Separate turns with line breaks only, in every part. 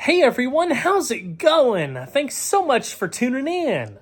Hey everyone, how's it going? Thanks so much for tuning in.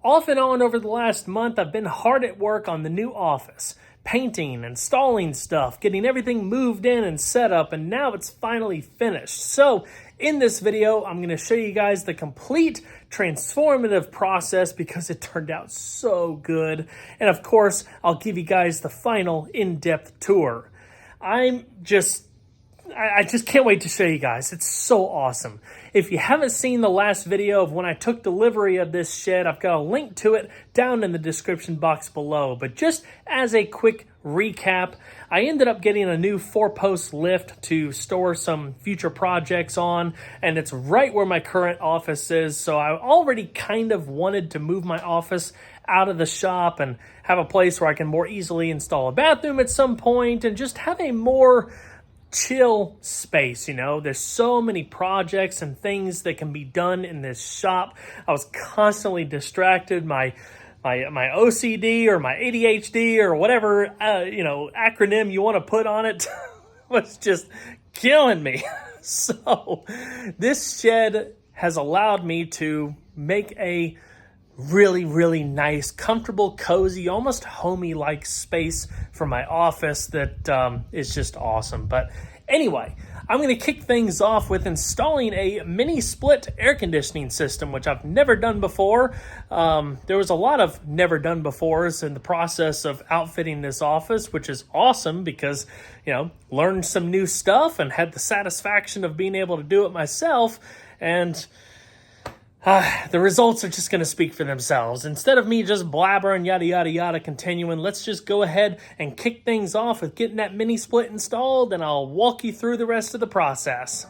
Off and on over the last month, I've been hard at work on the new office, painting, installing stuff, getting everything moved in and set up, and now it's finally finished. So in this video, I'm going to show you guys the complete transformative process because it turned out so good. And of course, I'll give you guys the final in-depth tour. I just can't wait to show you guys. It's so awesome. If you haven't seen the last video of when I took delivery of this shed, I've got a link to it down in the description box below. But just as a quick recap, I ended up getting a new 4-post lift to store some future projects on, and it's right where my current office is. So I already kind of wanted to move my office out of the shop and have a place where I can more easily install a bathroom at some point and just have a more chill space. There's so many projects and things that can be done in this shop. I was constantly distracted. My OCD or my ADHD or whatever acronym you want to put on it was just killing me. So this shed has allowed me to make a really nice, comfortable, cozy, almost homey-like space for my office that is just awesome. But anyway, I'm going to kick things off with installing a mini split air conditioning system, which I've never done before. There was a lot of never done befores in the process of outfitting this office, which is awesome because, learned some new stuff and had the satisfaction of being able to do it myself. And the results are just going to speak for themselves. Instead of me just blabbering yada continuing, let's just go ahead and kick things off with getting that mini split installed, and I'll walk you through the rest of the process.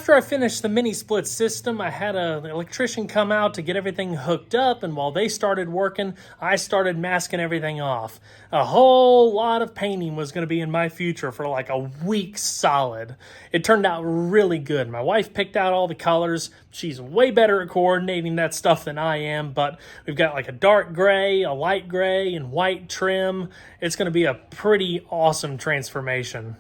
After I finished the mini split system, I had an electrician come out to get everything hooked up, and while they started working, I started masking everything off. A whole lot of painting was going to be in my future for like a week solid. It turned out really good. My wife picked out all the colors. She's way better at coordinating that stuff than I am, but we've got like a dark gray, a light gray, and white trim. It's going to be a pretty awesome transformation.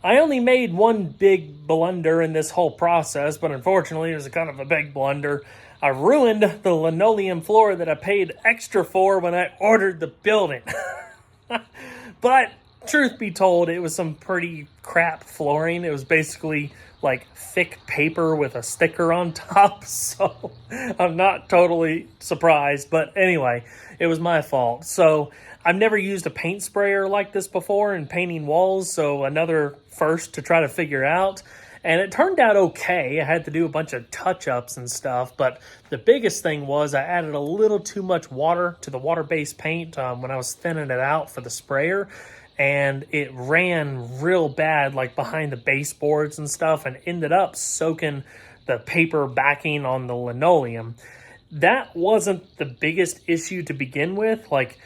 I only made one big blunder in this whole process, but unfortunately it was kind of a big blunder. I ruined the linoleum floor that I paid extra for when I ordered the building. But truth be told, it was some pretty crap flooring. It was basically like thick paper with a sticker on top, so I'm not totally surprised. But anyway, it was my fault. So I've never used a paint sprayer like this before in painting walls, so another first to try to figure out. And it turned out okay. I had to do a bunch of touch-ups and stuff, but the biggest thing was I added a little too much water to the water-based paint when I was thinning it out for the sprayer, and it ran real bad, like behind the baseboards and stuff, and ended up soaking the paper backing on the linoleum. That wasn't the biggest issue to begin with. Like,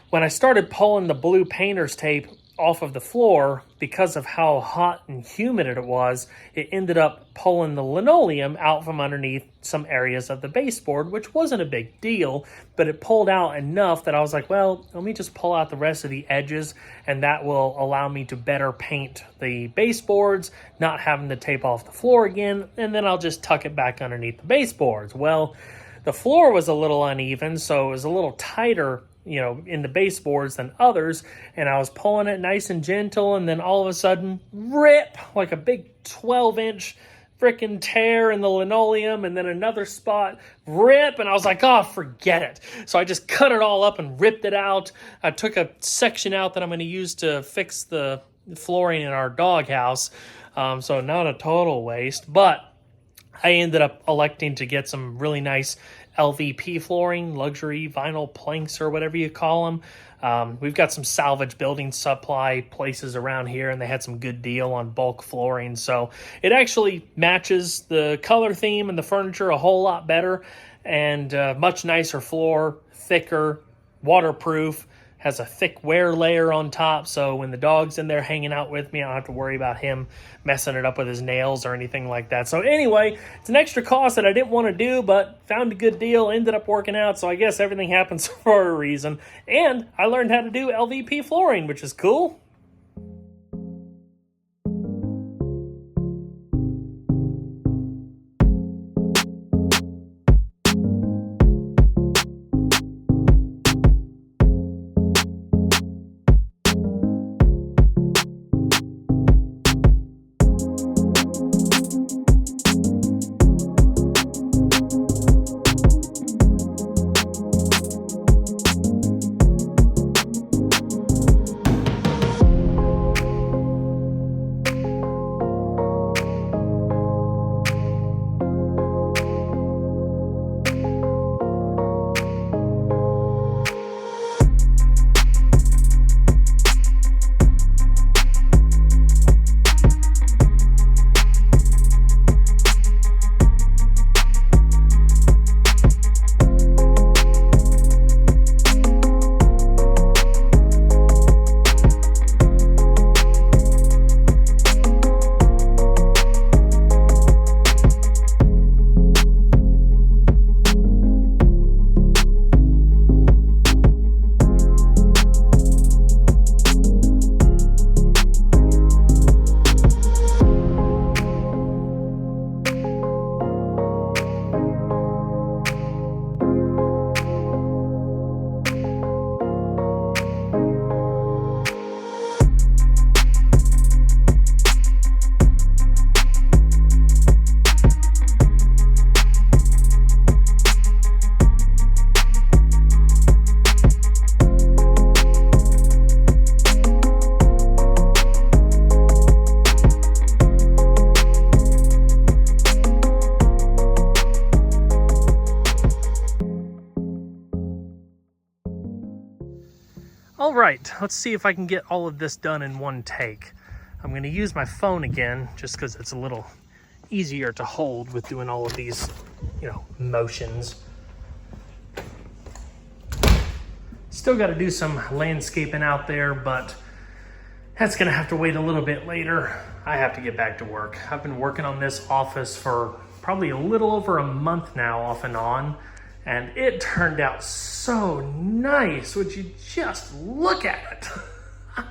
when I started pulling the blue painter's tape off of the floor, because of how hot and humid it was, it ended up pulling the linoleum out from underneath some areas of the baseboard, which wasn't a big deal, but it pulled out enough that I was like, well, let me just pull out the rest of the edges, and that will allow me to better paint the baseboards, not having to tape off the floor again, and then I'll just tuck it back underneath the baseboards. Well, the floor was a little uneven, so it was a little tighter, in the baseboards than others, and I was pulling it nice and gentle, and then all of a sudden, rip, like a big 12-inch freaking tear in the linoleum, and then another spot, rip, and I was like, oh, forget it. So I just cut it all up and ripped it out. I took a section out that I'm going to use to fix the flooring in our doghouse, so not a total waste, but I ended up electing to get some really nice LVP flooring, luxury vinyl planks, or whatever you call them. We've got some salvage building supply places around here, and they had some good deal on bulk flooring. So it actually matches the color theme and the furniture a whole lot better, and much nicer floor, thicker, waterproof, has a thick wear layer on top, so when the dog's in there hanging out with me, I don't have to worry about him messing it up with his nails or anything like that. So anyway, it's an extra cost that I didn't want to do, but found a good deal, ended up working out, so I guess everything happens for a reason. And I learned how to do LVP flooring, which is cool. All right, let's see if I can get all of this done in one take. I'm going to use my phone again just because it's a little easier to hold with doing all of these, motions. Still got to do some landscaping out there, but that's going to have to wait a little bit later. I have to get back to work. I've been working on this office for probably a little over a month now, off and on, and it turned out so nice. Would you just look at it?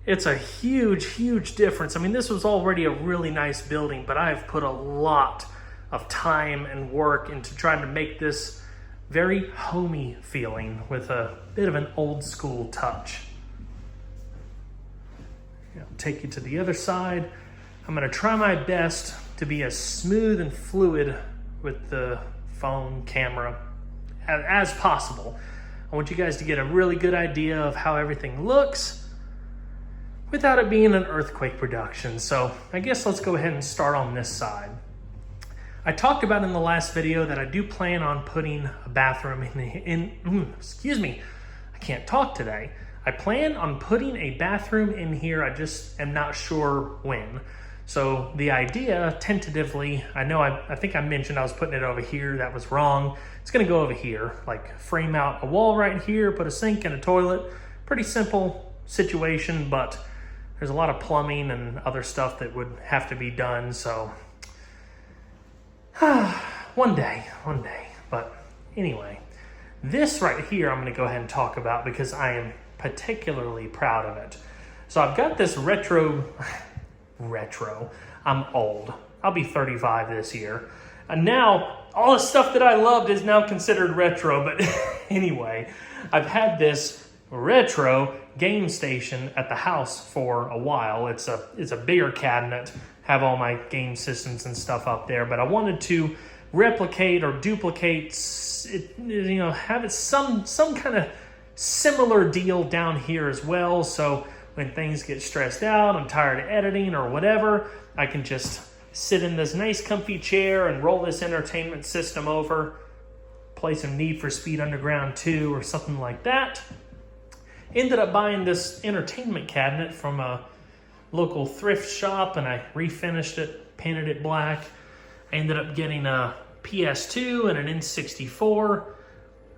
It's a huge, huge difference. I mean, this was already a really nice building, but I have put a lot of time and work into trying to make this very homey feeling with a bit of an old school touch. I'll take you to the other side. I'm gonna try my best to be as smooth and fluid with the phone camera as possible. I want you guys to get a really good idea of how everything looks without it being an earthquake production. So I guess let's go ahead and start on this side. I talked about in the last video that I do plan on putting a bathroom excuse me, I can't talk today. I plan on putting a bathroom in here. I just am not sure when. So the idea, tentatively, I think I mentioned I was putting it over here. That was wrong. It's gonna go over here, like frame out a wall right here, put a sink and a toilet. Pretty simple situation, but there's a lot of plumbing and other stuff that would have to be done. So one day. But anyway, this right here I'm gonna go ahead and talk about because I am particularly proud of it. So I've got this retro, I'm old. I'll be 35 this year. And now all the stuff that I loved is now considered retro. But anyway, I've had this retro game station at the house for a while. It's a bigger cabinet, have all my game systems and stuff up there. But I wanted to replicate or duplicate it, have it some kind of similar deal down here as well. So when things get stressed out, I'm tired of editing or whatever, I can just sit in this nice comfy chair and roll this entertainment system over, play some Need for Speed Underground 2 or something like that. Ended up buying this entertainment cabinet from a local thrift shop and I refinished it, painted it black. I ended up getting a PS2 and an N64.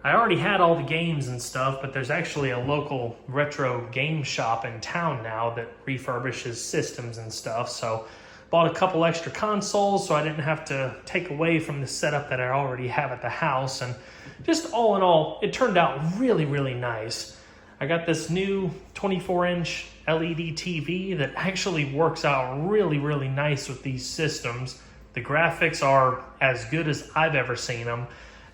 I already had all the games and stuff, but there's actually a local retro game shop in town now that refurbishes systems and stuff. So bought a couple extra consoles so I didn't have to take away from the setup that I already have at the house. And just all in all, it turned out really, really nice. I got this new 24-inch LED TV that actually works out really, really nice with these systems. The graphics are as good as I've ever seen them.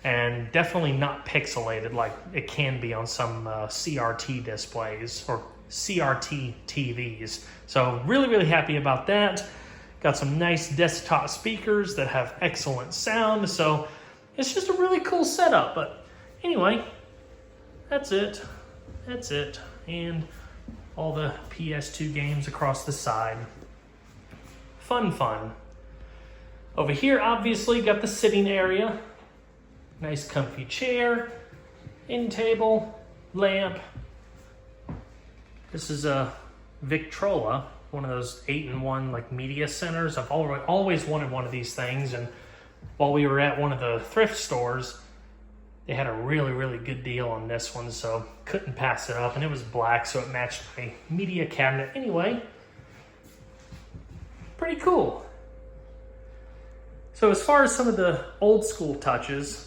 And definitely not pixelated like it can be on some CRT displays or CRT TVs. So really, really happy about that. Got some nice desktop speakers that have excellent sound. So it's just a really cool setup. But anyway, that's it. And all the PS2 games across the side. Fun. Over here, obviously, got the sitting area. Nice comfy chair, end table, lamp. This is a Victrola, one of those 8-in-1 like media centers. I've always wanted one of these things, and while we were at one of the thrift stores, they had a really, really good deal on this one, so couldn't pass it up. And it was black, so it matched my media cabinet. Anyway, pretty cool. So as far as some of the old school touches,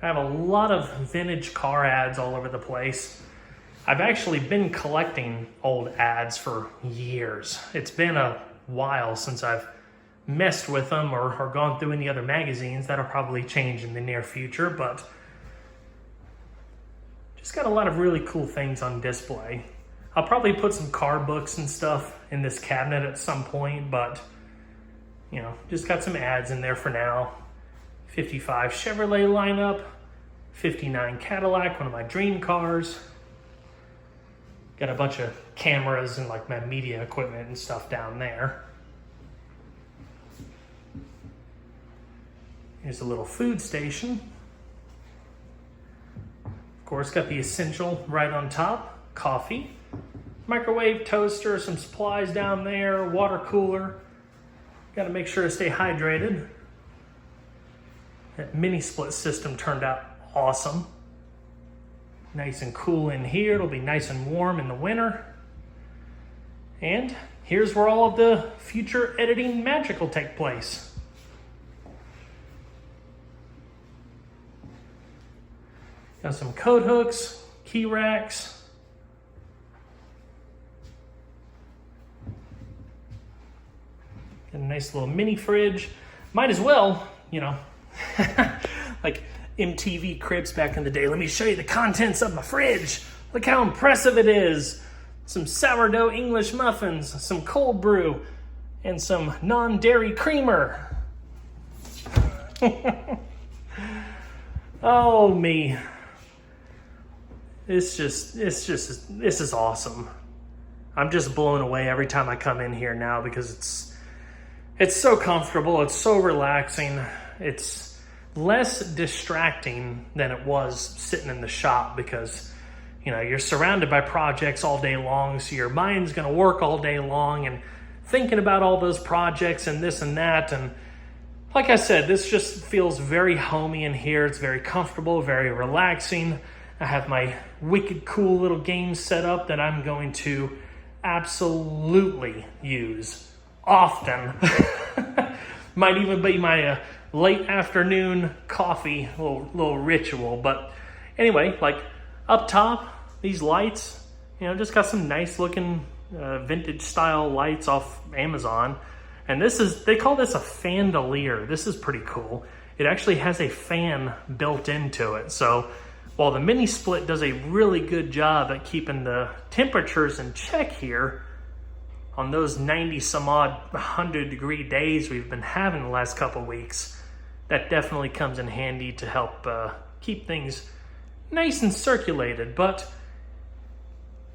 I have a lot of vintage car ads all over the place. I've actually been collecting old ads for years. It's been a while since I've messed with them or gone through any other magazines. That'll probably change in the near future, but just got a lot of really cool things on display. I'll probably put some car books and stuff in this cabinet at some point, but just got some ads in there for now. 55 Chevrolet lineup, 59 Cadillac, one of my dream cars. Got a bunch of cameras and like my media equipment and stuff down there. Here's a little food station. Of course, got the essential right on top, coffee. Microwave, toaster, some supplies down there, water cooler. Got to make sure to stay hydrated. That mini split system turned out awesome. Nice and cool in here. It'll be nice and warm in the winter. And here's where all of the future editing magic will take place. Got some coat hooks, key racks. nice little mini fridge. Might as well, you know, like MTV Cribs back in the day. Let me show you the contents of my fridge. Look how impressive it is. Some sourdough English muffins, some cold brew, and some non-dairy creamer. Oh, me. This is awesome. I'm just blown away every time I come in here now because it's so comfortable, it's so relaxing. It's less distracting than it was sitting in the shop because, you know, you're surrounded by projects all day long, so your mind's gonna work all day long and thinking about all those projects and this and that. And like I said, this just feels very homey in here. It's very comfortable, very relaxing. I have my wicked cool little game set up that I'm going to absolutely use often. Might even be my late afternoon coffee little ritual. But anyway, like up top, these lights, you know, just got some nice looking vintage style lights off Amazon. And they call this a fandelier. This is pretty cool. It actually has a fan built into it. So while the mini split does a really good job at keeping the temperatures in check here on those 90 some odd 100 degree days we've been having the last couple weeks, that definitely comes in handy to help keep things nice and circulated. But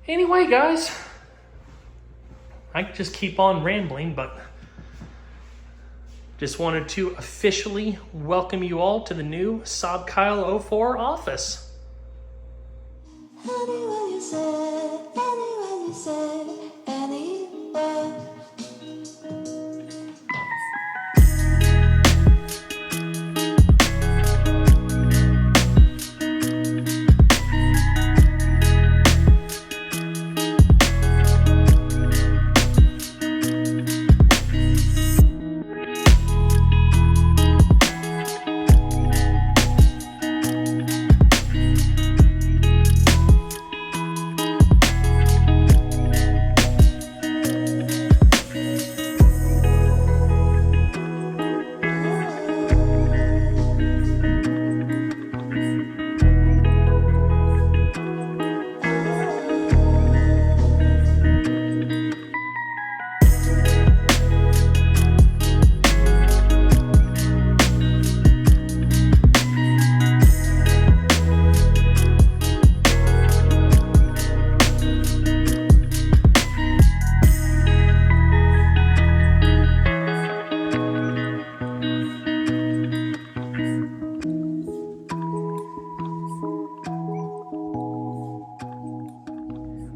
anyway, guys, I could just keep on rambling, but just wanted to officially welcome you all to the new Saab Kyle 04 office.
Anywhere you say, anywhere.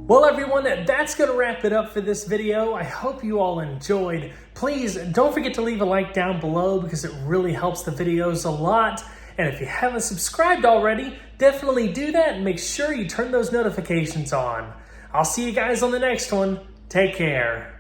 Well, everyone, that's going to wrap it up for this video. I hope you all enjoyed. Please don't forget to leave a like down below because it really helps the videos a lot. And if you haven't subscribed already, definitely do that and make sure you turn those notifications on. I'll see you guys on the next one. Take care.